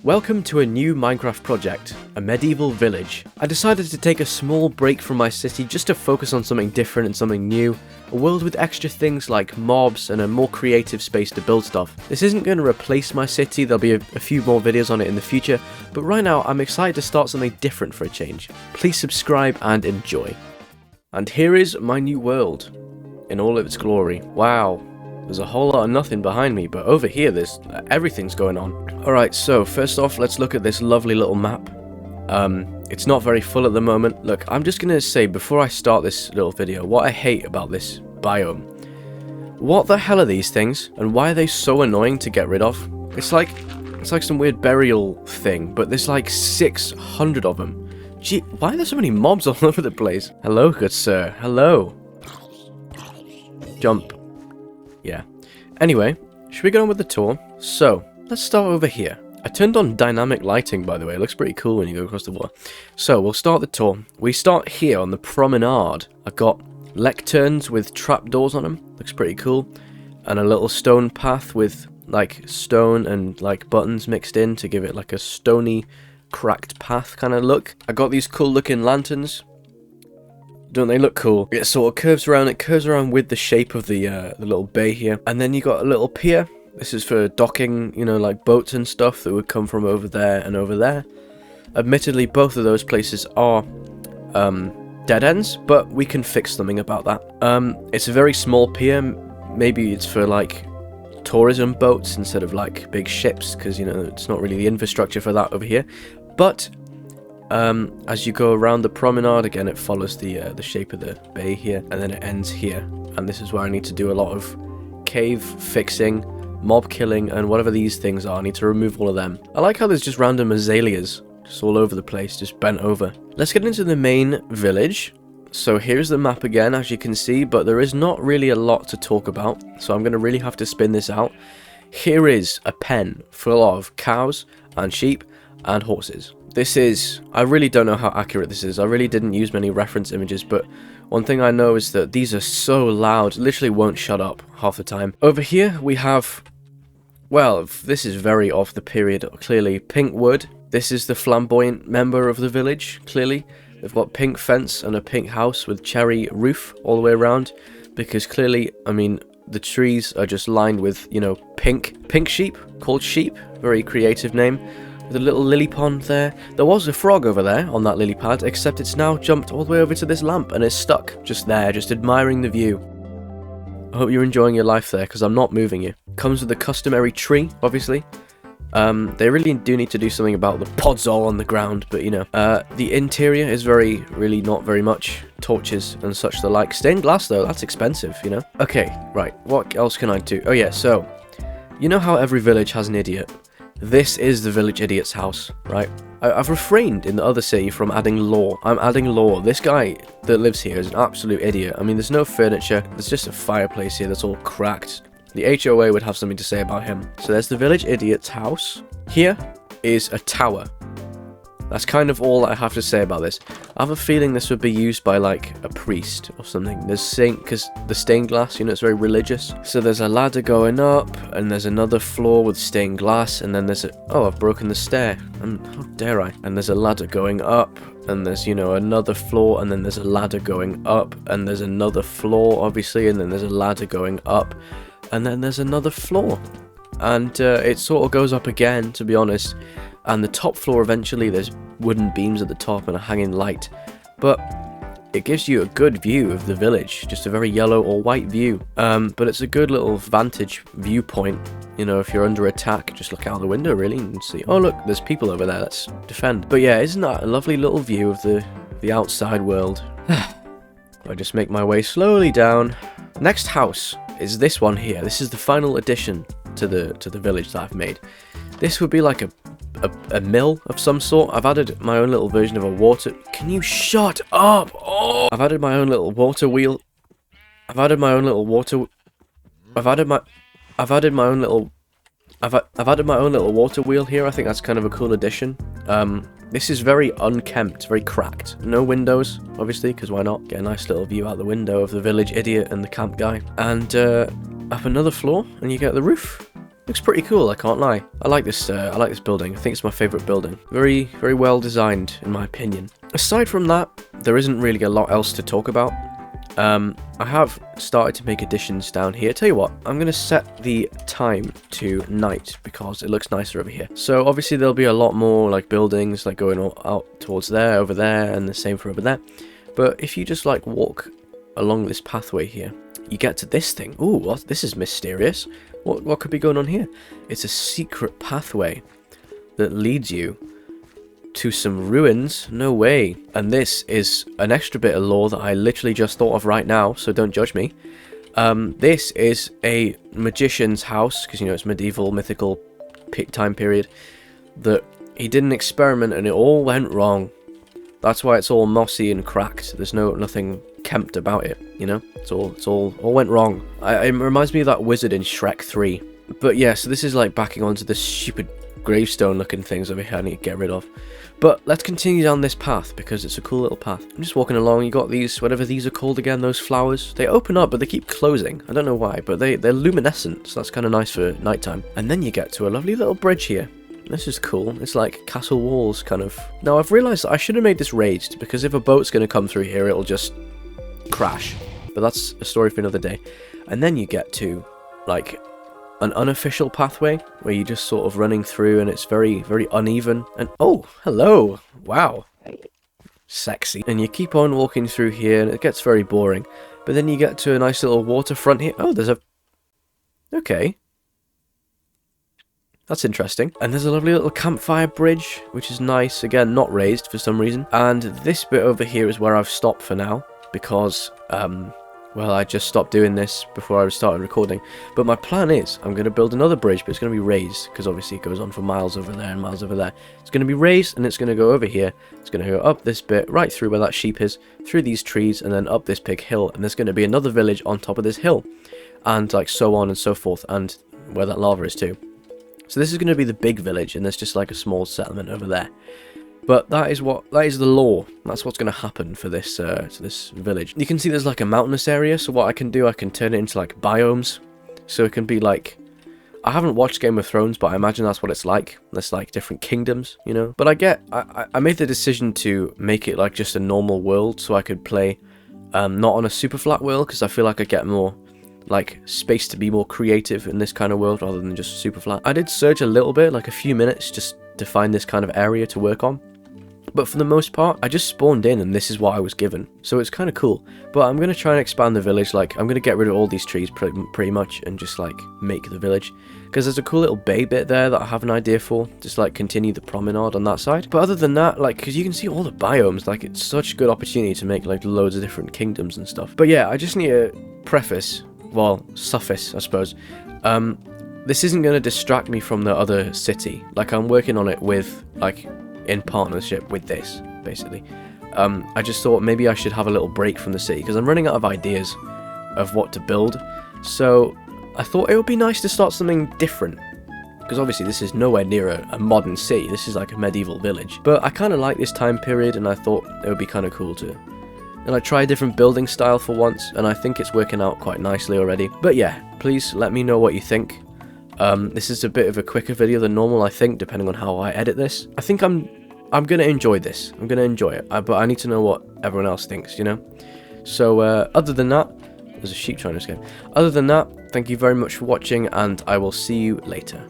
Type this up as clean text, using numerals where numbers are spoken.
Welcome to a new Minecraft project, a medieval village. I decided to take a small break from my city just to focus on something different and something new, a world with extra things like mobs and a more creative space to build stuff. This isn't going to replace my city, there'll be a few more videos on it in the future, but right now I'm excited to start something different for a change. Please subscribe and enjoy. And here is my new world, in all of its glory. Wow. There's a whole lot of nothing behind me, but over here everything's going on. Alright, so first off, let's look at this lovely little map. It's not very full at the moment. Look, I'm just gonna say before I start this little video, what I hate about this biome. What the hell are these things, and why are they so annoying to get rid of? It's like some weird burial thing, but there's like 600 of them. Gee, why are there so many mobs all over the place? Hello, good sir. Hello. Jump. Yeah. Anyway, should we get on with the tour? So, let's start over here. I turned on dynamic lighting, by the way. It looks pretty cool when you go across the water. So, we'll start the tour. We start here on the promenade. I've got lecterns with trapdoors on them. Looks pretty cool. And a little stone path with, like, stone and, like, buttons mixed in to give it, like, a stony, cracked path kind of look. I got these cool-looking lanterns. Don't they look cool? It sort of curves around with the shape of the little bay here. And then you got a little pier. This is for docking, you know, like boats and stuff that would come from over there and over there. Admittedly, both of those places are dead ends, but we can fix something about that. It's a very small pier. Maybe it's for like tourism boats instead of like big ships, because, you know, it's not really the infrastructure for that over here. But as you go around the promenade, again, it follows the shape of the bay here, and then it ends here. And this is where I need to do a lot of cave fixing, mob killing, and whatever these things are. I need to remove all of them. I like how there's just random azaleas just all over the place, just bent over. Let's get into the main village. So here's the map again, as you can see, but there is not really a lot to talk about, so I'm going to really have to spin this out. Here is a pen full of cows and sheep and horses. This is, I really don't know how accurate this is. I really didn't use many reference images, but one thing I know is that these are so loud, literally won't shut up half the time. Over here we have, well, this is very off the period, clearly. Pink wood. This is the flamboyant member of the village, clearly. They've got pink fence and a pink house with cherry roof all the way around, because clearly, I mean, the trees are just lined with, you know, pink sheep, called sheep. Very creative name. With a little lily pond there. There was a frog over there on that lily pad, except it's now jumped all the way over to this lamp and is stuck just there, just admiring the view. I hope you're enjoying your life there, because I'm not moving you. Comes with a customary tree, obviously. They really do need to do something about the pods all on the ground, but you know. The interior is really not very much. Torches and such the like. Stained glass though, that's expensive, you know. Okay, right, what else can I do? Oh yeah, so, you know how every village has an idiot? This is the village idiot's house, right? I've refrained in the other city from adding lore. I'm adding lore. This guy that lives here is an absolute idiot. I mean, there's no furniture. There's just a fireplace here that's all cracked. The HOA would have something to say about him. So there's the village idiot's house. Here is a tower. That's kind of all I have to say about this. I have a feeling this would be used by, like, a priest or something. There's because the stained glass, you know, it's very religious. So there's a ladder going up, and there's another floor with stained glass, and then there's a... Oh, I've broken the stair. And how dare I? And there's a ladder going up, and there's, you know, another floor, and then there's a ladder going up, and there's another floor, obviously, and then there's a ladder going up, and then there's another floor. And it sort of goes up again, to be honest. And the top floor, eventually, there's wooden beams at the top and a hanging light. But it gives you a good view of the village. Just a very yellow or white view. But it's a good little vantage viewpoint. You know, if you're under attack, just look out the window, really, and see, oh, look, there's people over there, let's defend. But yeah, isn't that a lovely little view of the outside world? I just make my way slowly down. Next house is this one here. This is the final addition to the village that I've made. This would be like a mill of some sort. I've added my own little version of a water... Can you shut up? Oh! I've added my own little water wheel. I've added my own little water wheel here. I think that's kind of a cool addition. This is very unkempt, very cracked. No windows, obviously, because why not? Get a nice little view out the window of the village idiot and the camp guy. And up another floor, and you get the roof. Looks pretty cool, I can't lie. I like this building. I think it's my favourite building. Very, very well designed, in my opinion. Aside from that, there isn't really a lot else to talk about. I have started to make additions down here. Tell you what, I'm going to set the time to night because it looks nicer over here. So obviously there'll be a lot more like buildings like going out towards there, over there, and the same for over there. But if you just like walk along this pathway here, you get to this thing. Ooh, what? This is mysterious. What could be going on here? It's a secret pathway that leads you to some ruins. No way. And this is an extra bit of lore that I literally just thought of right now, so don't judge me. This is a magician's house, because, you know, it's medieval, mythical time period, that he did an experiment and it all went wrong. That's why it's all mossy and cracked. There's nothing kempt about it, you know? It's all went wrong. It reminds me of that wizard in Shrek 3. But yeah, so this is like backing onto this stupid gravestone looking things over here I need to get rid of. But let's continue down this path because it's a cool little path. I'm just walking along, you got these, whatever these are called again, those flowers. They open up but they keep closing. I don't know why, but they're luminescent, so that's kind of nice for nighttime. And then you get to a lovely little bridge here. This is cool. It's like castle walls, kind of. Now, I've realised that I should have made this raised, because if a boat's going to come through here, it'll just crash. But that's a story for another day. And then you get to, like, an unofficial pathway, where you're just sort of running through, and it's very, very uneven. And, oh, hello! Wow. Sexy. And you keep on walking through here, and it gets very boring. But then you get to a nice little waterfront here. Oh, there's a... Okay. That's interesting. And there's a lovely little campfire bridge, which is nice. Again, not raised for some reason. And this bit over here is where I've stopped for now, because, well, I just stopped doing this before I started recording. But my plan is, I'm going to build another bridge, but it's going to be raised, because obviously it goes on for miles over there and miles over there. It's going to be raised, and it's going to go over here. It's going to go up this bit, right through where that sheep is, through these trees, and then up this big hill. And there's going to be another village on top of this hill. And, like, so on and so forth, and where that lava is too. So this is going to be the big village, and there's just like a small settlement over there. But that is the lore. That's what's going to happen for this this village. You can see there's like a mountainous area, so what I can do, I can turn it into like biomes. So it can be like, I haven't watched Game of Thrones, but I imagine that's what it's like. There's like different kingdoms, you know. But I made the decision to make it like just a normal world, so I could play not on a super flat world, because I feel like I get more like space to be more creative in this kind of world rather than just super flat. I did search a little bit, like a few minutes, just to find this kind of area to work on. But for the most part, I just spawned in and this is what I was given. So it's kind of cool. But I'm going to try and expand the village. Like, I'm going to get rid of all these trees pretty much and just like make the village. Because there's a cool little bay bit there that I have an idea for. Just like continue the promenade on that side. But other than that, like, because you can see all the biomes, like it's such a good opportunity to make like loads of different kingdoms and stuff. But yeah, I just need to preface, well, suffice, I suppose. This isn't going to distract me from the other city. Like, I'm working on it with, like, in partnership with this, basically. I just thought maybe I should have a little break from the city, because I'm running out of ideas of what to build. So, I thought it would be nice to start something different. Because obviously this is nowhere near a modern city. This is like a medieval village. But I kind of like this time period, and I thought it would be kind of cool to... And I tried a different building style for once, and I think it's working out quite nicely already. But yeah, please let me know what you think. This is a bit of a quicker video than normal, I think, depending on how I edit this. I think I'm going to enjoy this. I'm going to enjoy it, but I need to know what everyone else thinks, you know? So, other than that, there's a sheep trying to escape. Other than that, thank you very much for watching, and I will see you later.